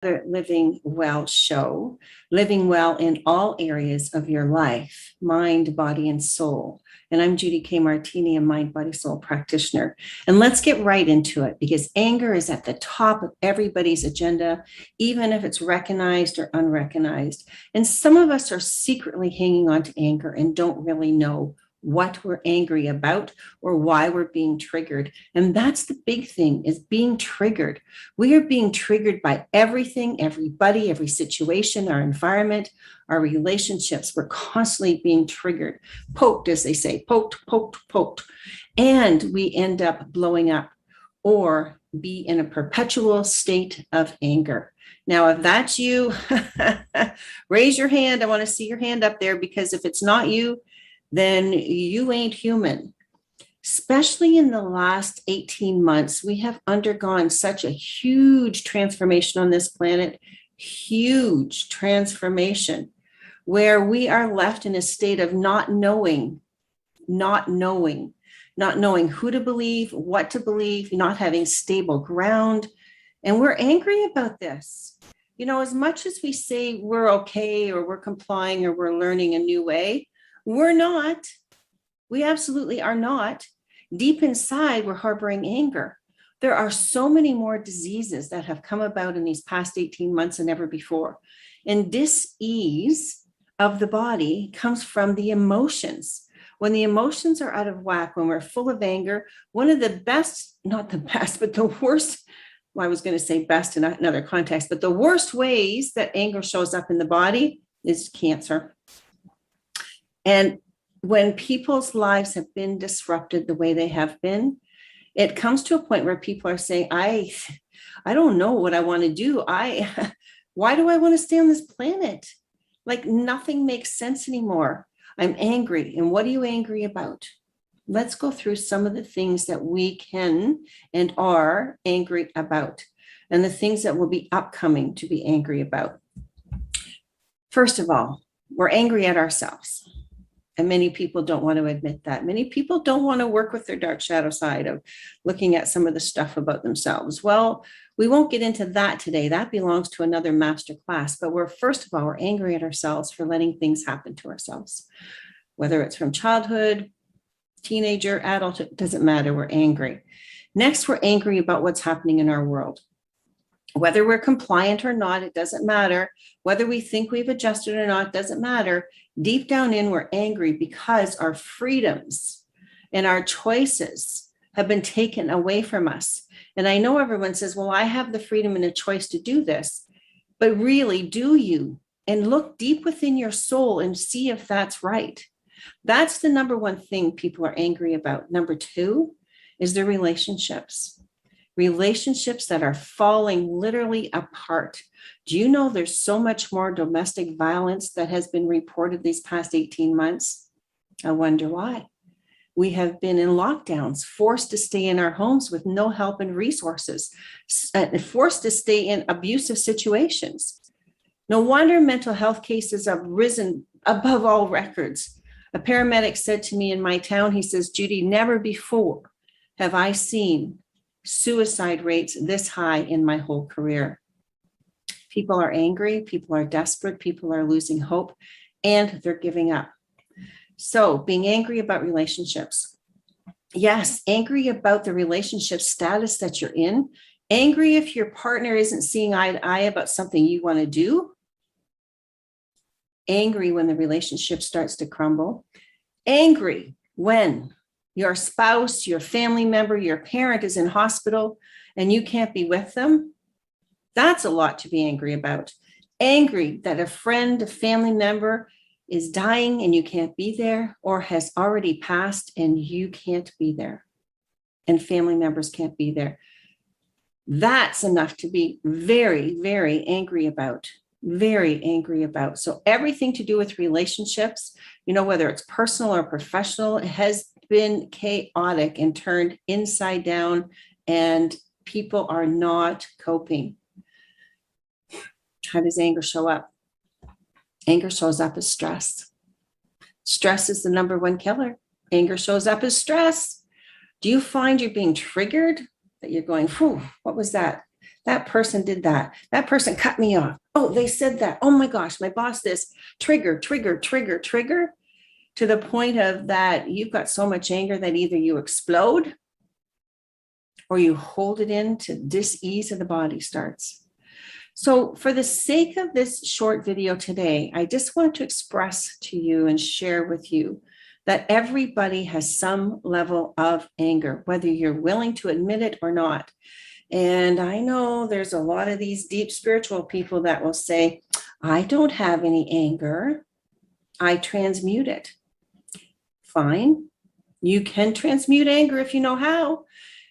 Living Well show, living well in all areas of your life, mind, body, and soul. And I'm Judy K. Martini, a mind, body, soul practitioner. And let's get right into it because anger is at the top of everybody's agenda, even if it's recognized or unrecognized. And some of us are secretly hanging on to anger and don't really know what we're angry about or why we're being triggered. And that's the big thing, is being triggered. We are being triggered by everything, everybody, every situation, our environment, our relationships. We're constantly being triggered, poked, as they say, poked, poked, poked. And we end up blowing up or be in a perpetual state of anger. Now, if that's you, raise your hand. I want to see your hand up there, because if it's not you, then you ain't human. Especially in the last 18 months, we have undergone such a huge transformation on this planet, huge transformation, where we are left in a state of not knowing who to believe, what to believe, not having stable ground. And we're angry about this. You know, as much as we say we're okay, or we're complying, or we're learning a new way, we're not. We absolutely are not. Deep inside, we're harboring anger. There are so many more diseases that have come about in these past 18 months than ever before. And dis-ease of the body comes from the emotions. When the emotions are out of whack, when we're full of anger, one of the best, not the best, but the worst, well, I was going to say best in another context, but the worst ways that anger shows up in the body is cancer. And when people's lives have been disrupted the way they have been, it comes to a point where people are saying, I don't know what I want to do. Why do I want to stay on this planet? Like nothing makes sense anymore. I'm angry. And what are you angry about? Let's go through some of the things that we can and are angry about, and the things that will be upcoming to be angry about. First of all, we're angry at ourselves. And many people don't want to admit that. Many people don't want to work with their dark shadow side of looking at some of the stuff about themselves. Well, we won't get into that today. That belongs to another master class. But first of all, we're angry at ourselves for letting things happen to ourselves. Whether it's from childhood, teenager, adult, it doesn't matter. We're angry. Next, we're angry about what's happening in our world. Whether we're compliant or not, it doesn't matter. Whether we think we've adjusted or not, doesn't matter. Deep down in, we're angry because our freedoms and our choices have been taken away from us. And I know everyone says, well, I have the freedom and a choice to do this. But really, do you? And look deep within your soul and see if that's right. That's the number one thing people are angry about. Number two is their relationships. Relationships that are falling literally apart. Do you know there's so much more domestic violence that has been reported these past 18 months? I wonder why. We have been in lockdowns, forced to stay in our homes with no help and resources, forced to stay in abusive situations. No wonder mental health cases have risen above all records. A paramedic said to me in my town, he says, Judy, never before have I seen suicide rates this high in my whole career. People are angry, people are desperate, people are losing hope, and they're giving up. So being angry about relationships. Yes, angry about the relationship status that you're in. Angry if your partner isn't seeing eye to eye about something you want to do. Angry when the relationship starts to crumble. Angry when your spouse, your family member, your parent is in hospital and you can't be with them. That's a lot to be angry about. Angry that a friend, a family member is dying and you can't be there, or has already passed and you can't be there, and family members can't be there. That's enough to be very, very angry about. Very angry about. So everything to do with relationships, you know, whether it's personal or professional, has been chaotic and turned inside down, and people are not coping. How does anger show up? Anger shows up as stress. Stress is the number one killer. Anger shows up as stress. Do you find you're being triggered? That you're going, whew, what was that? that person did that. That person cut me off. Oh, they said that. Oh my gosh, my boss, this trigger, trigger, trigger, trigger, to the point of that you've got so much anger that either you explode or you hold it in to dis-ease of the body starts. So for the sake of this short video today, I just want to express to you and share with you that everybody has some level of anger, whether you're willing to admit it or not. And I know there's a lot of these deep spiritual people that will say, I don't have any anger. I transmute it. Fine. You can transmute anger if you know how.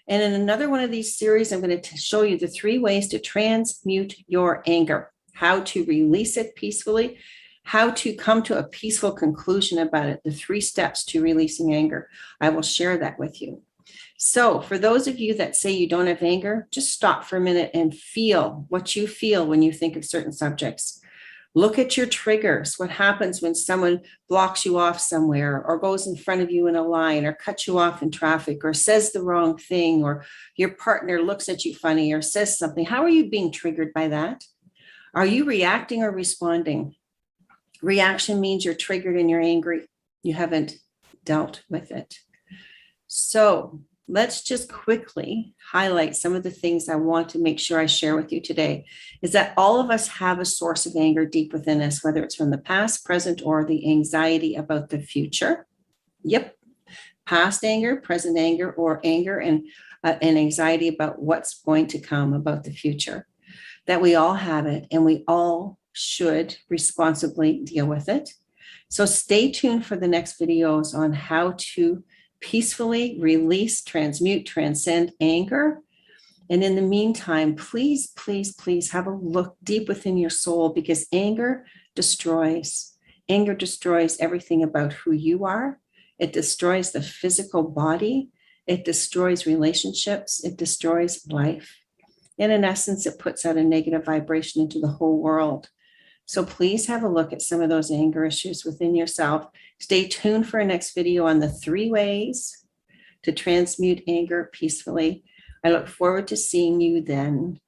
And in another one of these series, I'm going to show you the 3 ways to transmute your anger, how to release it peacefully, how to come to a peaceful conclusion about it, the 3 steps to releasing anger. I will share that with you. So for those of you that say you don't have anger, just stop for a minute and feel what you feel when you think of certain subjects. Look at your triggers. What happens when someone blocks you off somewhere or goes in front of you in a line or cuts you off in traffic or says the wrong thing or your partner looks at you funny or says something? How are you being triggered by that? Are you reacting or responding? Reaction means you're triggered and you're angry. You haven't dealt with it. So let's just quickly highlight some of the things I want to make sure I share with you today, is that all of us have a source of anger deep within us, whether it's from the past, present, or the anxiety about the future. Yep. Past anger, present anger, or anger and anxiety about what's going to come, about the future. That we all have it and we all should responsibly deal with it. So stay tuned for the next videos on how to peacefully release, transmute, transcend anger. And in the meantime, please, please, please have a look deep within your soul, because anger destroys. Anger destroys everything about who you are. It destroys the physical body. It destroys relationships. It destroys life. And in essence, it puts out a negative vibration into the whole world. So please have a look at some of those anger issues within yourself. Stay tuned for our next video on the 3 ways to transmute anger peacefully. I look forward to seeing you then.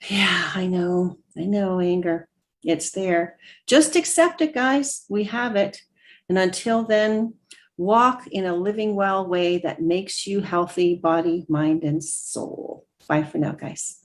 Yeah, I know, anger. It's there. Just accept it, guys. We have it. And until then, walk in a living well way that makes you healthy, body, mind, and soul. Bye for now, guys.